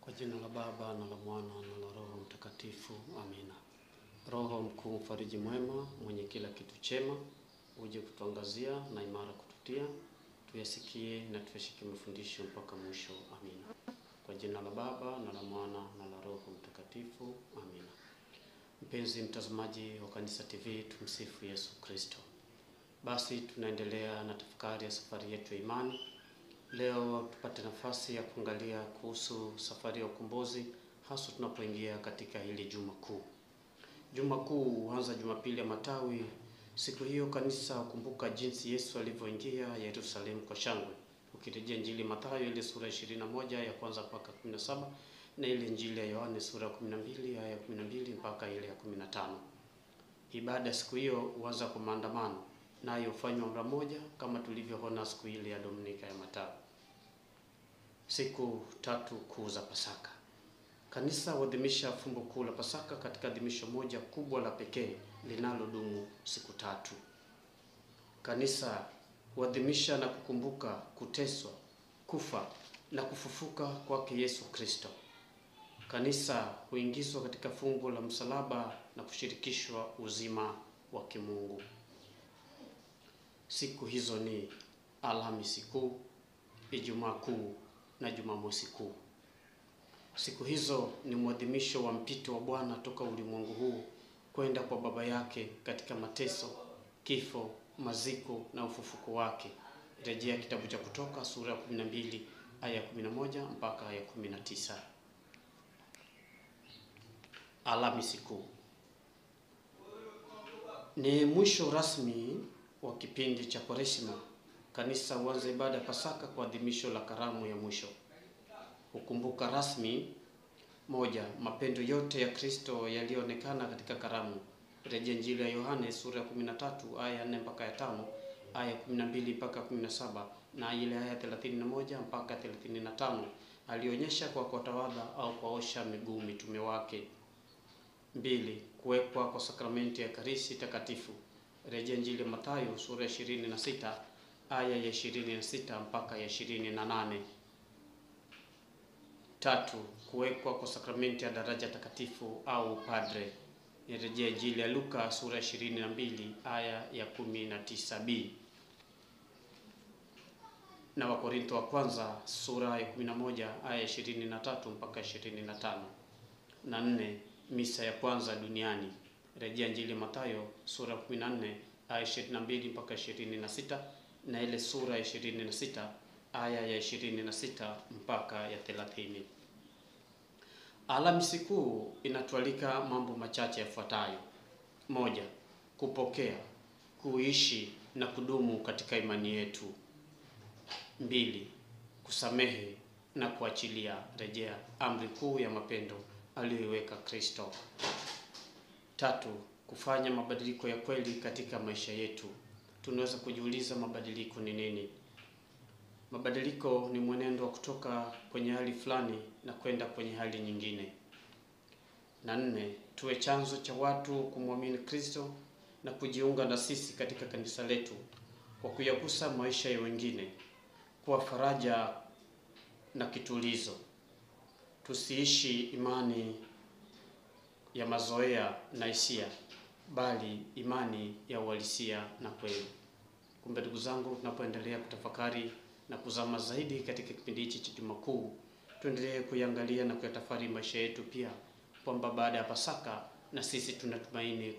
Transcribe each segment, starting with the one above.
Kwa jina la Baba na la Mwana na la Roho Mtakatifu, amina. Roho mkuu, mfariji mwema, mwenye kila kitu chema, uje kutuangazia na imara kututia, tuyasikie na tuyashike mafundisho mpaka mwisho, amina. Kwa jina la Baba na la Mwana na la Roho Mtakatifu, amina. Mpenzi mtazamaji wa Kanisa TV, tumsifu Yesu Kristo. Basi tunaendelea na tafakari ya safari yetu ya imani. Leo tupate nafasi ya kuangalia kuhusu safari ya ukombozi, hasa tunapoingia katika hili Juma Kuu. Juma Kuu huanza Jumapili ya Matawi. Siku hiyo kanisa hukumbuka jinsi Yesu alivyoingia Yerusalemu kwa shangwe. Ukirejea Injili Mathayo ile sura 21 ya kwanza mpaka 17 na ile Injili ya Yohane sura 12 aya 12 mpaka ile ya 15. Ibada siku hiyo huanza kwa maandamano, nayo hufanywa mara moja kama tulivyoona siku ile ya Dominika ya Matawi. Siku tatu kuu za Pasaka. Kanisa huadhimisha fumbo kuu la Pasaka katika adhimisho moja kubwa la pekee linalodumu siku tatu. Kanisa huadhimisha na kukumbuka kuteswa, kufa na kufufuka kwake Yesu Kristo. Kanisa huingizwa katika fumbo la msalaba na kushirikishwa uzima wa kimungu. Siku hizo ni Alhamisi Kuu, Ijumaa Kuu na Jumamosi Kuu. Siku hizo ni mwadhimisho wa mpito wa Bwana toka ulimwengu huu kwenda kwa Baba yake katika mateso, kifo, maziko na ufufuko wake. Rejea kitabu cha Kutoka sura ya 12 aya 11 mpaka aya 19. Alhamisi Kuu ni mwisho rasmi wa kipindi cha Kwaresima. Kanisa huanza ibada ya Pasaka kwa adhimisho la karamu ya mwisho. Hukumbuka rasmi: moja, mapendo yote ya Kristo yalionekana katika karamu. Rejea Injili ya Yohane sura ya 13 aya 4 mpaka ya 5, aya 12 mpaka 17 na ile aya 31 mpaka 35. Alionyesha kwa kuwatawadha au kuosha miguu mitume wake. 2, kuwekwa kwa sakramenti ya Ekaristi Takatifu. Rejea Injili ya Mathayo sura ya 26 aya ya 26 mpaka ya 28. 3, kuwekwa kwa sakramenti ya daraja takatifu au padre. Rejea Injili ya Luka sura ya 22 aya ya 19b na Wakorintho wa kwanza sura ya 11 aya 23 mpaka 25. Na 4, misa ya kwanza duniani. Rejea Injili ya Mathayo sura 14 aya 22 mpaka 26 na ile sura ya 26 aya ya 26 mpaka ya 30. Alhamisi Kuu inatualika mambo machache yafuatayo: 1, kupokea, kuishi na kudumu katika imani yetu. 2, kusamehe na kuachilia. Rejea amri kuu ya mapendo aliyoiweka Kristo. 3, kufanya mabadiliko ya kweli katika maisha yetu. Tunaweza kujiuliza mabadiliko ni nini? Mabadiliko ni mwenendo wa kutoka kwenye hali fulani na kwenda kwenye hali nyingine. Na 4, tuwe chanzo cha watu kumwamini Kristo na kujiunga na sisi katika kanisa letu kwa kuyagusa maisha ya wengine, kwa faraja na kitulizo. Tusiishi imani ya mazoea na hisia, bali imani ya uhalisia na kweli. Kumbe ndugu zangu, tunapoendelea kutafakari na kuzama zaidi katika kipindi hichi cha Juma Kuu, tuendelee kuangalia na kuyatafakari maisha yetu pia, kwamba baada ya Pasaka na sisi tunatumaini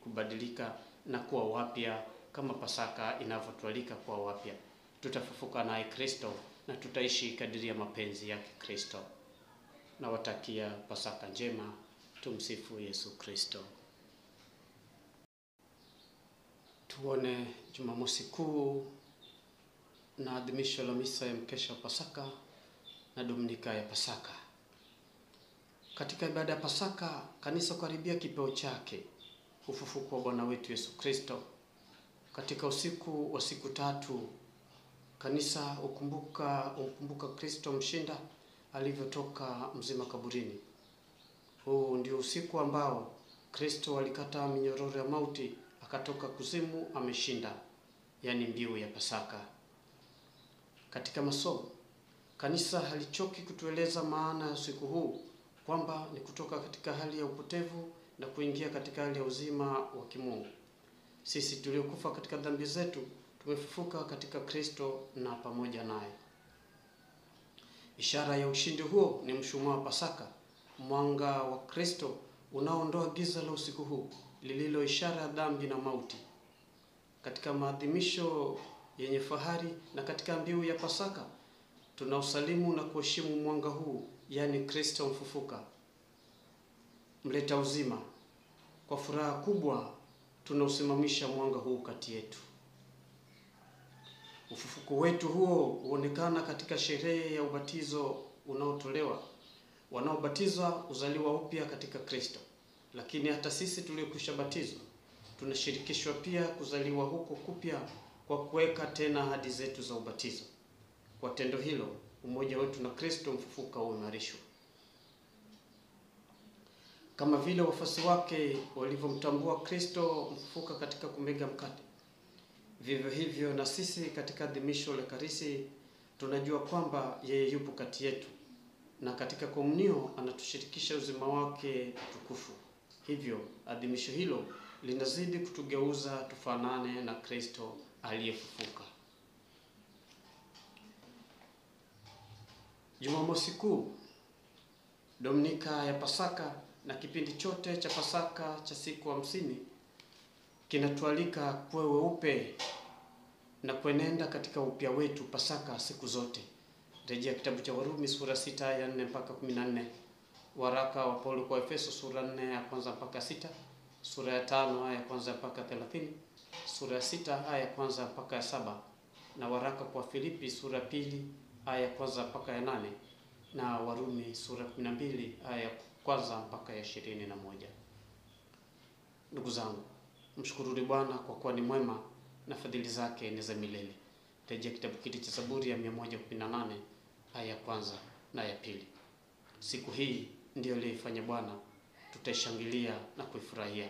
kubadilika na kuwa wapya kama Pasaka inavyotualika kuwa wapya. Tutafufuka naye Kristo na tutaishi kadiri ya mapenzi yake Kristo. Nawatakia Pasaka njema. Tumsifu Yesu Kristo. Tuone Jumamosi Kuu na adhimisho la misa ya mkesha wa Pasaka na Dominika ya Pasaka. Katika ibada ya Pasaka, kanisa karibia kipeo chake, ufufuko wa Bwana wetu Yesu Kristo. Katika usiku wa siku tatu, kanisa hukumbuka Kristo mshinda alivyotoka mzima kaburini. Huu ndio usiku ambao Kristo alikata minyororo ya mauti, akatoka kuzimu ameshinda, yani mbiu ya Pasaka. Katika masomo, Kanisa halichoki kutueleza maana ya usiku huu, kwamba ni kutoka katika hali ya upotevu na kuingia katika hali ya uzima wa kimungu. Sisi tuliokufa katika dhambi zetu tumefufuka katika Kristo na pamoja naye. Ishara ya ushindi huo ni mshumaa wa Pasaka, mwanga wa Kristo unaoondoa giza la usiku huu, lililo ishara ya dhambi na mauti. Katika maadhimisho yenye fahari na katika mbiu ya Pasaka, tunausalimu na kuheshimu mwanga huu, yani Kristo mfufuka, mleta uzima. Kwa furaha kubwa tunausimamisha mwanga huu kati yetu. Ufufuko wetu huo huonekana katika sherehe ya ubatizo unaotolewa. Wanaobatizwa uzaliwa upya katika Kristo, lakini hata sisi tuliokwisha batizwa tunashirikishwa pia kuzaliwa huko kupya kwa kuweka tena ahadi zetu za ubatizo. Kwa tendo hilo, umoja wetu na Kristo mfufuka uimarishwa. Kama vile wafuasi wake walivyomtambua Kristo mfufuka katika kumega mkate, vivyo hivyo na sisi katika adhimisho la Ekaristi tunajua kwamba yeye yupo kati yetu, na katika komunio anatushirikisha uzima wake tukufu. Hivyo adhimisho hilo linazidi kutugeuza tufanane na Kristo aliyefufuka. Jumamosi Kuu, Dominika ya Pasaka na kipindi chote cha Pasaka cha siku 50 kinatualika kuwa weupe na kuenenda katika upya wetu Pasaka siku zote. Rejea kitabu cha Warumi sura 6 aya 4 mpaka 14, waraka wa Paulo kwa Efeso sura 4 aya 1 mpaka 6, sura ya 5 aya 1 mpaka 30, sura ya 6 aya 1 mpaka 7, na waraka kwa Filipi sura 2 aya 1 mpaka 8, na Warumi sura 12 aya 1 mpaka 21. Ndugu zangu, mshukuruni Bwana kwa kuwa ni mwema na fadhili zake ni za milele. Rejea kitabu kile cha Zaburi ya 118 aya 1 na ya 2. Siku hii ndiyo aliyoifanya Bwana, tutaishangilia na kuifurahia.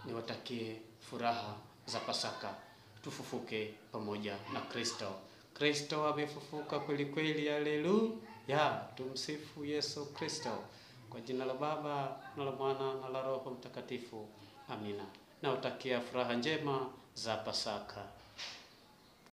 Niwatakie furaha za Pasaka. Tufufuke pamoja na Kristo. Kristo amefufuka kweli kweli, haleluya! Tumsifu Yesu Kristo. Kwa jina la Baba na la Mwana na la Roho Mtakatifu. Amina. Nawatakia furaha njema za Pasaka.